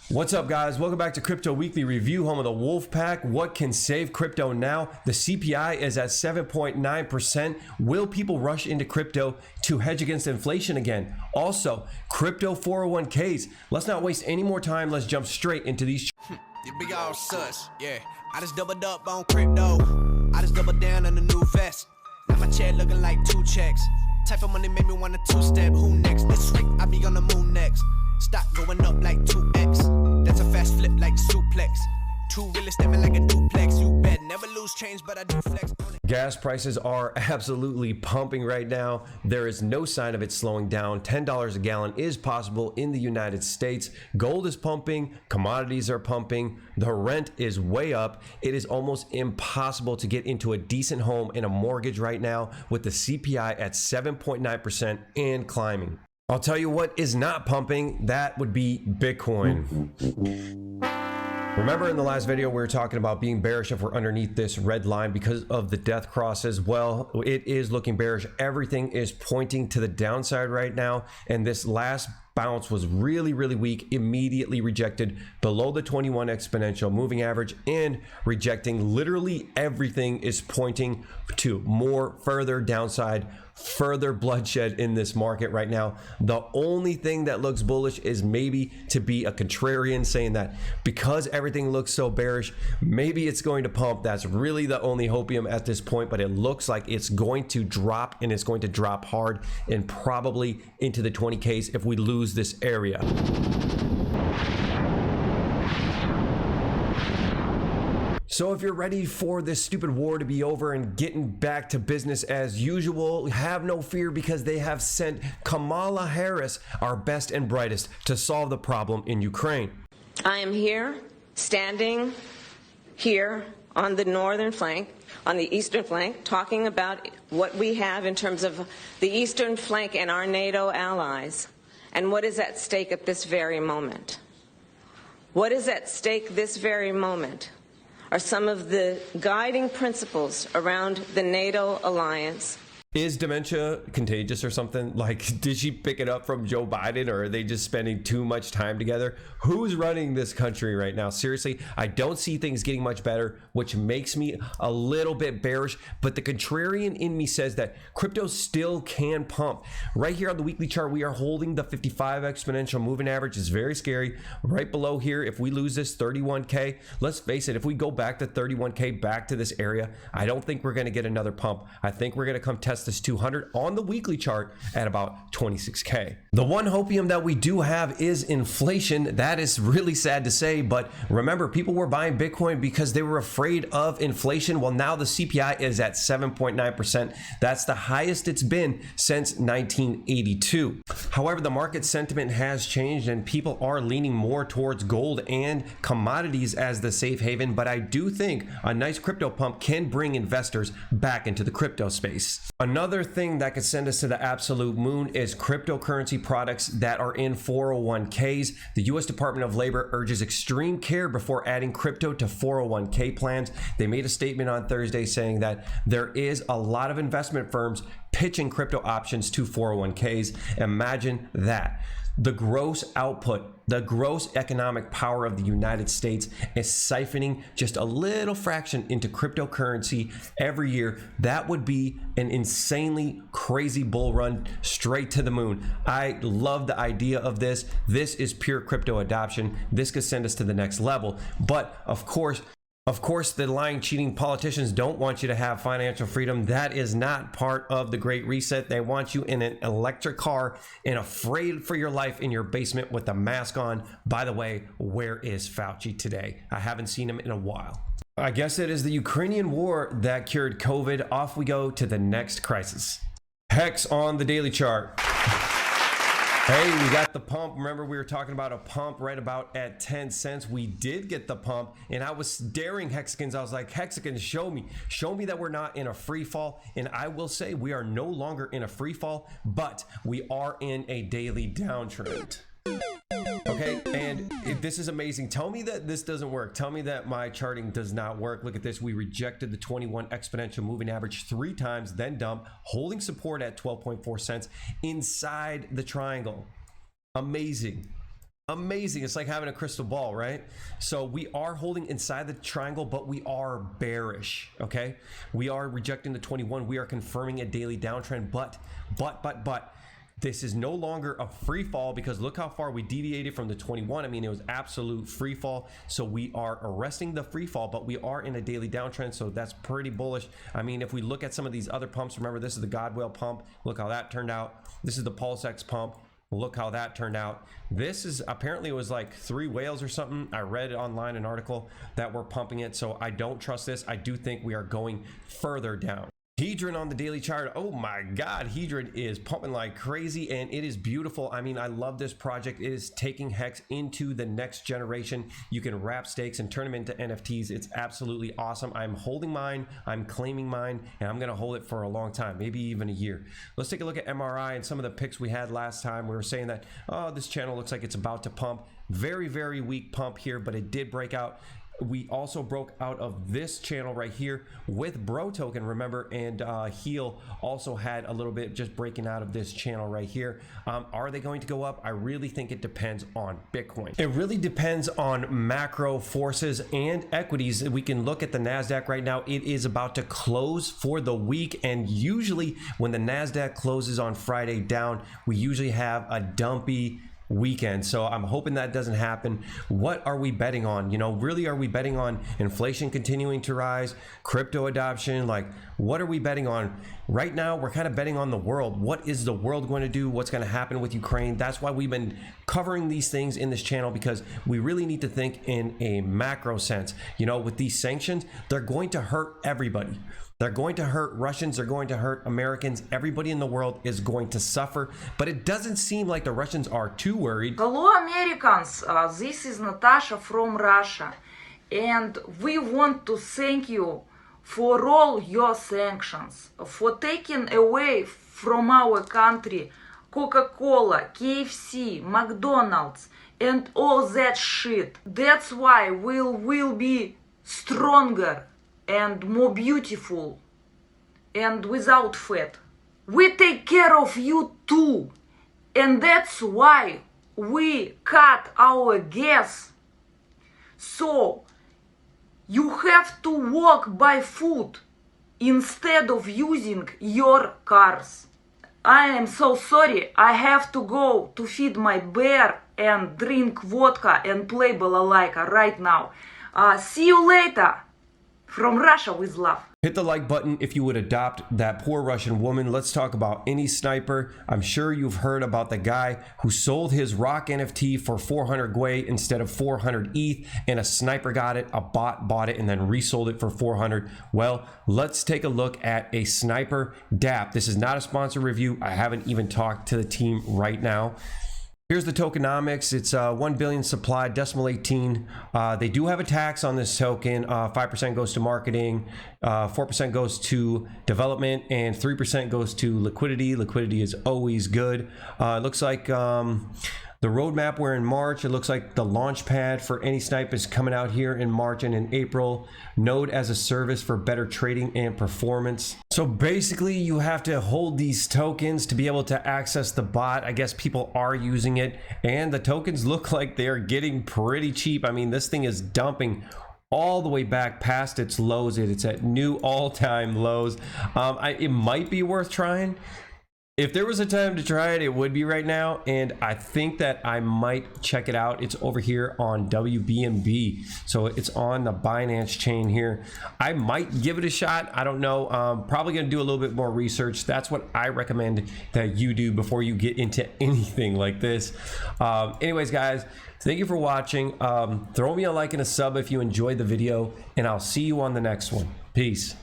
What's up, guys? Welcome back to Crypto Weekly Review, home of the Wolf Pack. What can save crypto now? The CPI is at 7.9%. Will people rush into crypto to hedge against inflation again? Also, crypto 401k's. Let's not waste any more time. Let's jump straight into these. You big old sus, yeah. I just doubled up on crypto. I just doubled down on the new vest. Now my chair looking like 2 checks. Type of money made me want to 2-step. Who next? This week I be on the moon next. Stock going up like 2x. That's a fast flip like suplex. Two really stepping like a duplex. You bet never lose change, but I do flex on it. Gas prices are absolutely pumping right now. There is no sign of it slowing down. $10 a gallon is possible in the United States. Gold is pumping. Commodities are pumping. The rent is way up. It is almost impossible to get into a decent home and a mortgage right now with the CPI at 7.9% and climbing. I'll tell you what is not pumping. That would be Bitcoin. Remember in the last video, we were talking about being bearish if we're underneath this red line because of the death crosses. Well, it is looking bearish. Everything is pointing to the downside right now. And this last bounce was really weak, immediately rejected below the 21 exponential moving average and rejecting literally everything is pointing to more further downside, further bloodshed in this market right now. The only thing that looks bullish is maybe to be a contrarian, saying that because everything looks so bearish, maybe it's going to pump. That's really the only hopium at this point, but it looks like it's going to drop, and it's going to drop hard and probably into the 20Ks if we lose this area. So if you're ready for this stupid war to be over and getting back to business as usual, have no fear, because they have sent Kamala Harris, our best and brightest, to solve the problem in Ukraine. I am here, standing here on the northern flank, on the eastern flank, talking about what we have in terms of the eastern flank and our NATO allies, and what is at stake at this very moment. What is at stake this very moment are some of the guiding principles around the NATO alliance. Is dementia contagious or something? Like, did she pick it up from Joe Biden, or are they just spending too much time together? Who's running this country right now? Seriously, I don't see things getting much better, which makes me a little bit bearish, but the contrarian in me says that crypto still can pump. Right here on the weekly chart, we are holding the 55 exponential moving average. Is very scary. Right below here, if we lose this 31K, let's face it, if we go back to 31K, back to this area, I don't think we're going to get another pump. I think we're going to come test this 200 on the weekly chart at about 26K. The one hopium that we do have is inflation. That is really sad to say, but remember, people were buying Bitcoin because they were afraid of inflation. Well, now the CPI is at 7.9%. That's the highest it's been since 1982. However, the market sentiment has changed and people are leaning more towards gold and commodities as the safe haven, but I do think a nice crypto pump can bring investors back into the crypto space. Another thing that could send us to the absolute moon is cryptocurrency products that are in 401k's. The U.S. Department of Labor urges extreme care before adding crypto to 401k plans. They made a statement on Thursday saying that there is a lot of investment firms pitching crypto options to 401k's. Imagine that. The gross output, the gross economic power of the United States is siphoning just a little fraction into cryptocurrency every year. That would be an insanely crazy bull run straight to the moon. I love the idea of this. This is pure crypto adoption. This could send us to the next level. But of course, the lying, cheating politicians don't want you to have financial freedom. That is not part of the Great Reset. They want you in an electric car and afraid for your life in your basement with a mask on. By the way, where is Fauci today? I haven't seen him in a while. I guess it is the Ukrainian war that cured COVID. Off we go to the next crisis. Hex on the daily chart. Hey, we got the pump. Remember, we were talking about a pump right about at 10 cents. We did get the pump, and I was daring Hexicans. I was like, Hexicans, show me that we're not in a free fall. And I will say we are no longer in a free fall, but we are in a daily downtrend. Okay, and this is amazing. Tell me that this doesn't work. Tell me that my charting does not work. Look at this. We rejected the 21 exponential moving average 3 times, then dump, holding support at 12.4 cents inside the triangle. Amazing. Amazing. It's like having a crystal ball, right? So we are holding inside the triangle, but we are bearish, okay? We are rejecting the 21. We are confirming a daily downtrend, but this is no longer a free fall, because look how far we deviated from the 21. I mean, it was absolute free fall. So we are arresting the free fall, but we are in a daily downtrend. So that's pretty bullish. I mean, if we look at some of these other pumps, remember, this is the Godwell pump. Look how that turned out. This is the PulseX pump. Look how that turned out. This is apparently, it was like 3 whales or something. I read online an article that were pumping it. So I don't trust this. I do think we are going further down. Hedron on the daily chart. Oh my God, Hedron is pumping like crazy, and it is beautiful. I mean, I love this project. It is taking Hex into the next generation. You can wrap stakes and turn them into NFTs. It's absolutely awesome. I'm holding mine, I'm claiming mine, and I'm gonna hold it for a long time, maybe even a year. Let's take a look at MRI and some of the picks we had last time. We were saying that, oh, this channel looks like it's about to pump. Very, very weak pump here, but it did break out. We also broke out of this channel right here with Bro Token, remember, and Heal also had a little bit just breaking out of this channel right here. Are they going to go up? I really think it depends on Bitcoin. It really depends on macro forces and equities. We can look at the NASDAQ right now. It is about to close for the week, and usually when the NASDAQ closes on Friday down, we usually have a dumpy weekend. So I'm hoping that doesn't happen. What are we betting on? You know, really, are we betting on inflation continuing to rise, crypto adoption? Like, what are we betting on? Right now, we're kind of betting on the world. What is the world going to do? What's going to happen with Ukraine? That's why we've been covering these things in this channel, because we really need to think in a macro sense. You know, with these sanctions, they're going to hurt everybody. They're going to hurt Russians. They're going to hurt Americans. Everybody in the world is going to suffer. But it doesn't seem like the Russians are too worried. Hello, Americans. This is Natasha from Russia. And we want to thank you for all your sanctions, for taking away from our country Coca-Cola, KFC, McDonald's, and all that shit. That's why we will be stronger and more beautiful and without fat. We take care of you too, and that's why we cut our gas. So you have to walk by foot instead of using your cars. I am so sorry, I have to go to feed my bear and drink vodka and play balalaika right now. See you later. From Russia with love. Hit the like button if you would adopt that poor Russian woman. Let's talk about any sniper. I'm sure you've heard about the guy who sold his rock NFT for 400 Gwei instead of 400 ETH, and a sniper got it, a bot bought it, and then resold it for 400. Well, let's take a look at a sniper DApp. This is not a sponsored review. I haven't even talked to the team right now. Here's the tokenomics. It's 1 billion supply, decimal 18. They do have a tax on this token. 5% goes to marketing, 4% goes to development, and 3% goes to liquidity. Liquidity is always good. It looks like the roadmap, we're in March. It looks like the launch pad for any snipe is coming out here in March and in April. Node as a service for better trading and performance. So basically you have to hold these tokens to be able to access the bot. I guess people are using it, and the tokens look like they're getting pretty cheap. I mean, this thing is dumping all the way back past its lows. It's at new all-time lows. It might be worth trying. If there was a time to try it, it would be right now, and I think that I might check it out. It's over here on WBNB, so it's on the Binance chain here. I might give it a shot. I don't know. Probably gonna do a little bit more research. That's what I recommend that you do before you get into anything like this. Anyways, guys, thank you for watching. Throw me a like and a sub if you enjoyed the video, and I'll see you on the next one. Peace.